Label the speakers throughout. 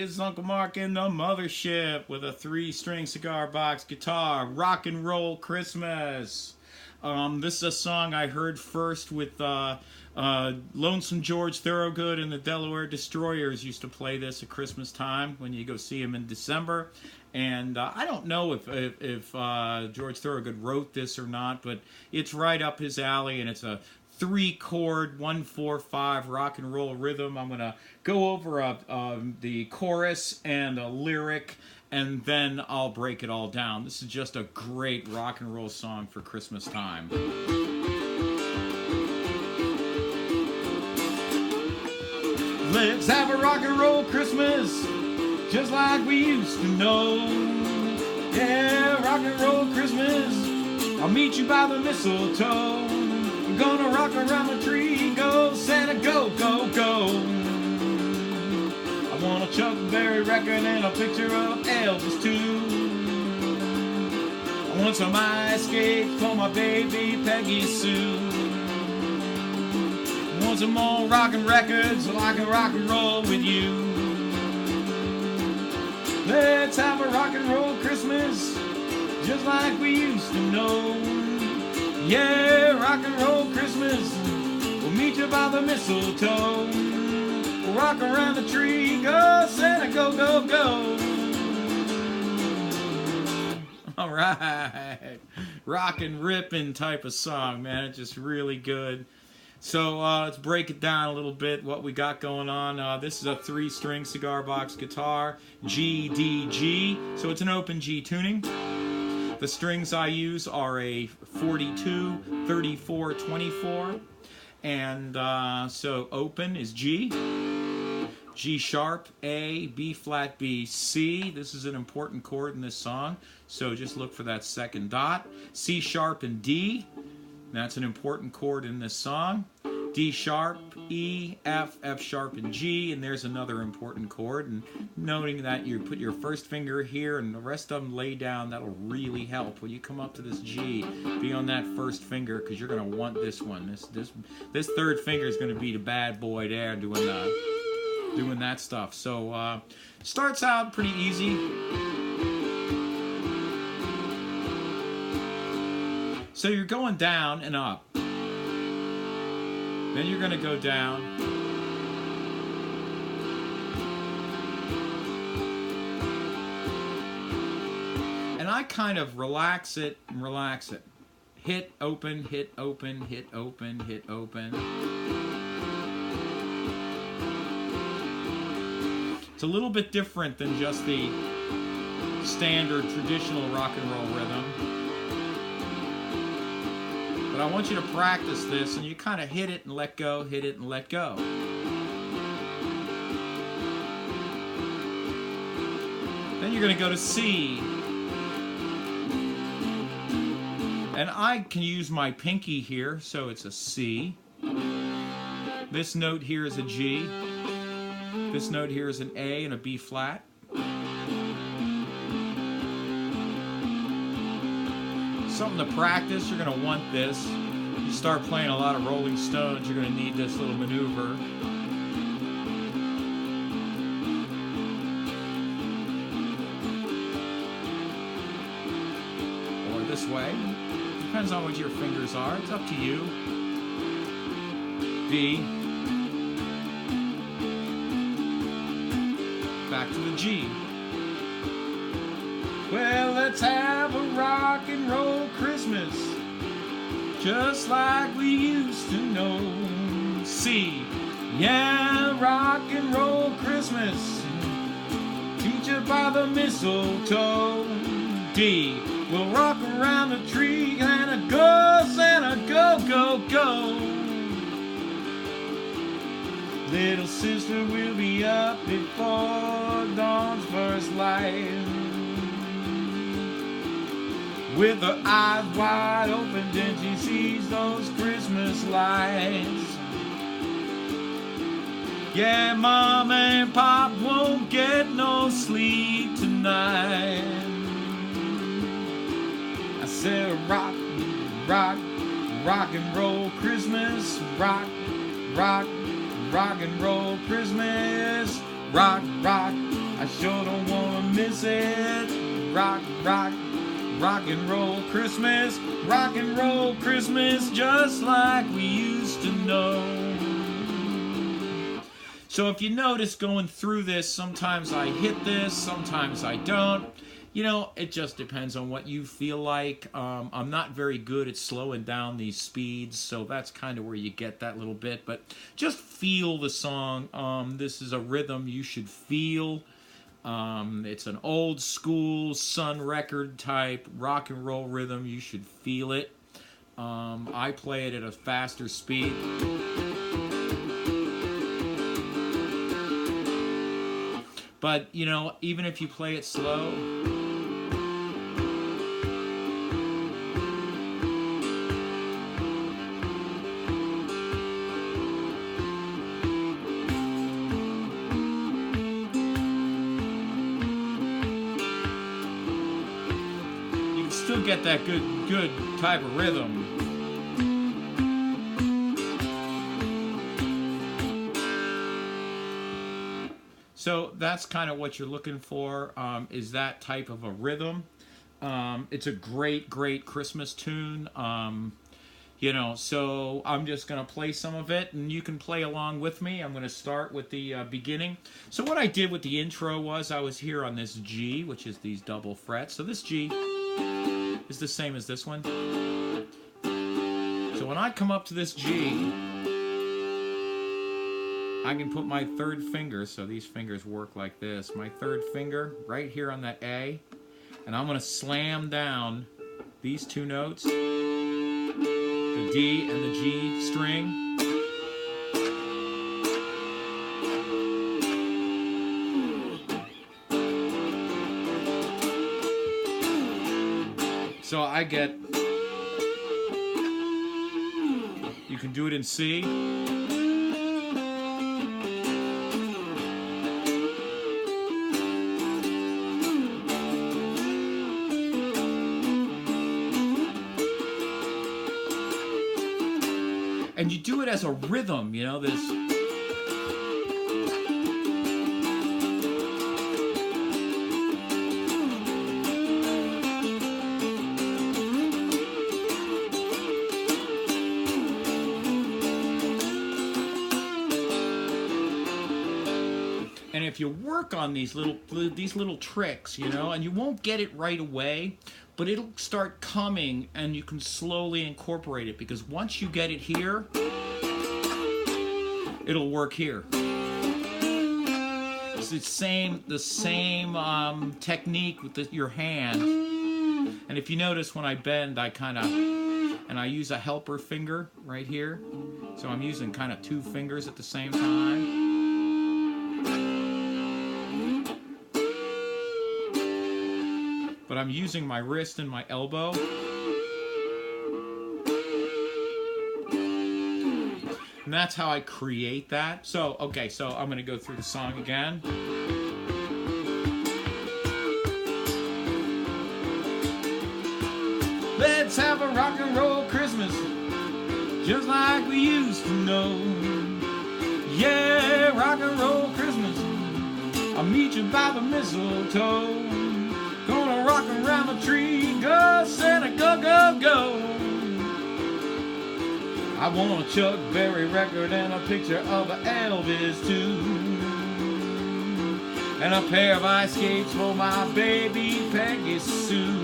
Speaker 1: It's Uncle Mark in the mothership with a 3-string cigar box guitar. Rock and Roll Christmas. This is a song I heard first with Lonesome George Thorogood and the Delaware Destroyers used to play this at Christmas time when you go see him in December. And I don't know if George Thorogood wrote this or not, but it's right up his alley, and it's a 3-chord 1-4-5 rock and roll rhythm. I'm gonna go over the chorus and a lyric, and then I'll break it all down. This is just a great rock and roll song for Christmas time. Let's have a rock and roll Christmas, just like we used to know. Yeah, rock and roll Christmas, I'll meet you by the mistletoe. I'm gonna rock around the tree, go Santa, go, go, go. I want a Chuck Berry record and a picture of Elvis too. I want some ice skates for my baby Peggy Sue. I want some more rockin' records so I can rock and roll with you. Let's have a rock and roll Christmas, just like we used to know. Yeah, rock and roll Christmas, we'll meet you by the mistletoe. We'll rock around the tree, go Santa, go, go, go. All right, rock and ripping type of song, man. It's just really good. So let's break it down a little bit, what we got going on. This is a 3-string cigar box guitar, G, D, G, so it's an open G tuning. The strings I use are a 42, 34, 24, and so open is G, G sharp, A, B flat, B, C. This is an important chord in this song, so just look for that second dot. C sharp and D, that's an important chord in this song. D sharp, E, F, F sharp, and G, and there's another important chord. And noting that you put your first finger here and the rest of them lay down, that'll really help. When you come up to this G, be on that first finger because you're going to want this one. This third finger is going to be the bad boy there doing that stuff. So starts out pretty easy. So you're going down and up. Then you're going to go down. And I kind of relax it and relax it. Hit, open, hit, open, hit, open, hit, open. It's a little bit different than just the standard traditional rock and roll rhythm. But I want you to practice this, and you kind of hit it and let go, hit it and let go. Then you're going to go to C. And I can use my pinky here, so it's a C. This note here is a G. This note here is an A and a B flat. Something to practice, you're going to want this. You start playing a lot of Rolling Stones, you're going to need this little maneuver. Or this way. Depends on what your fingers are. It's up to you. B. Back to the G. Well, let's have a rock and roll Christmas, just like we used to know. C. Yeah, rock and roll Christmas, meet you by the mistletoe. D. We'll rock around the tree, Santa, go, Santa, go, go, go. Little sister will be up before dawn's first light, with her eyes wide open, then she sees those Christmas lights. Yeah, Mom and Pop won't get no sleep tonight. I said rock, rock, rock and roll Christmas. Rock, rock, rock and roll Christmas. Rock, rock, I sure don't wanna miss it. Rock, rock, rock and roll Christmas. Rock and roll Christmas just like we used to know. So if you notice going through this, sometimes I hit this, sometimes I don't. You know, it just depends on what you feel like. I'm not very good at slowing down these speeds, so that's kind of where you get that little bit. But just feel the song. This is a rhythm you should feel. It's an old school Sun record type rock and roll rhythm. You should feel it. I play it at a faster speed. But, you know, even if you play it slow, you can still get that good type of rhythm. So that's kind of what you're looking for, is that type of a rhythm. It's a great Christmas tune. You know, so I'm just going to play some of it, and you can play along with me. I'm going to start with the beginning. So what I did with the intro was I was here on this G, which is these double frets. So this G is the same as this one. So when I come up to this G, I can put my third finger, so these fingers work like this, my third finger right here on that A, and I'm going to slam down these two notes, the D and the G string. So I get, you can do it in C. And you do it as a rhythm, you know, this. And if you work on these little tricks, you know, and you won't get it right away, but it'll start coming, and you can slowly incorporate it, because once you get it here, it'll work here. It's the same technique with your hand. And if you notice, when I bend, I kind of, and I use a helper finger right here. So I'm using kind of two fingers at the same time. But I'm using my wrist and my elbow. And that's how I create that. So, okay, so I'm going to go through the song again. Let's have a rock and roll Christmas, just like we used to know. Yeah, rock and roll Christmas, I'll meet you by the mistletoe. Gonna rock around the tree, go Santa, go, go, go. I want a Chuck Berry record and a picture of Elvis too, and a pair of ice skates for my baby Peggy Sue,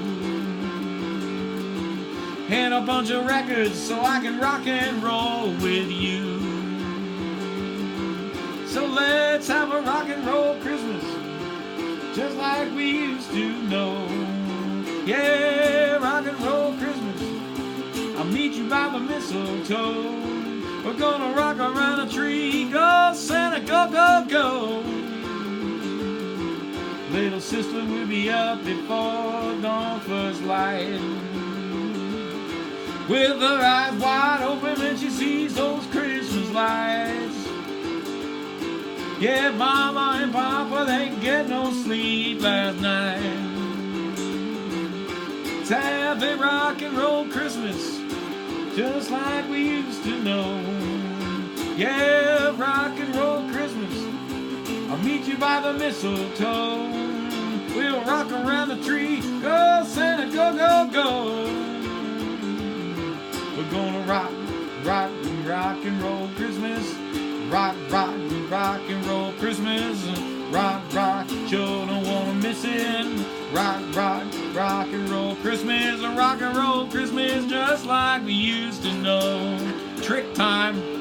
Speaker 1: and a bunch of records so I can rock and roll with you. So let's have a rock and roll Christmas, just like we used to know. Yeah, rock and roll Christmas, I'll meet you by the mistletoe. We're gonna rock around a tree, go Santa, go, go, go. Little sister will be up before dawn first light, with her eyes wide open when she sees those Christmas lights. Yeah, Mama and Papa, they didn't get no sleep last night. Let's have a rock and roll Christmas, just like we used to know. Yeah, rock and roll Christmas, I'll I'll meet you by the mistletoe. We'll rock around the tree. Go, Santa, go, go, go. We're gonna rock, rock, rock and roll Christmas. Rock, rock, rock and roll Christmas. Rock, rock, sure don't wanna miss it. Rock, rock, rock and roll Christmas. Rock and roll Christmas just like we used to know. Trick time.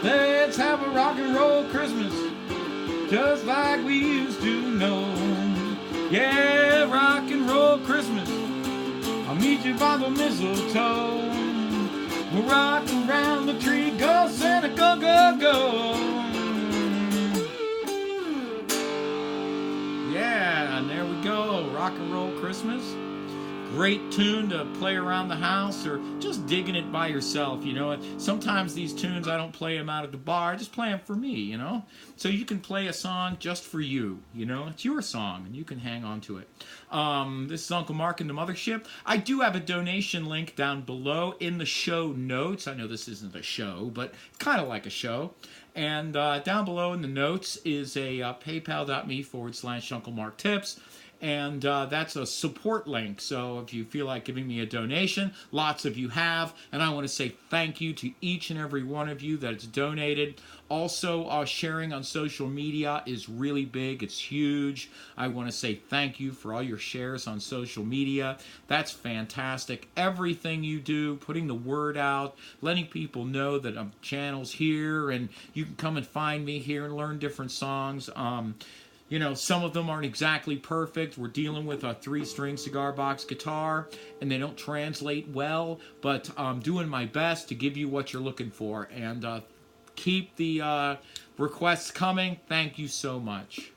Speaker 1: Let's have a rock and roll Christmas, just like we used to know. Yeah, rock and roll Christmas, I'll meet you by the mistletoe. We'll rock around the tree, go Santa, go, go, go. Yeah, and there we go, rock and roll Christmas. Great tune to play around the house or just digging it by yourself, you know. Sometimes these tunes, I don't play them out at the bar, I just play them for me, you know. So you can play a song just for you, you know. It's your song, and you can hang on to it. This is Uncle Mark and the Mothership. I do have a donation link down below in the show notes. I know this isn't a show, but it's kind of like a show. And down below in the notes is a paypal.me/Uncle Mark Tips. And that's a support link, so if you feel like giving me a donation, lots of you have, and I want to say thank you to each and every one of you that's donated. Also, sharing on social media is really big. It's huge. I want to say thank you for all your shares on social media. That's fantastic. Everything you do, putting the word out, letting people know that channel's here, and you can come and find me here and learn different songs. You know, some of them aren't exactly perfect. We're dealing with a 3-string cigar box guitar, and they don't translate well, but I'm doing my best to give you what you're looking for. And keep the requests coming. Thank you so much.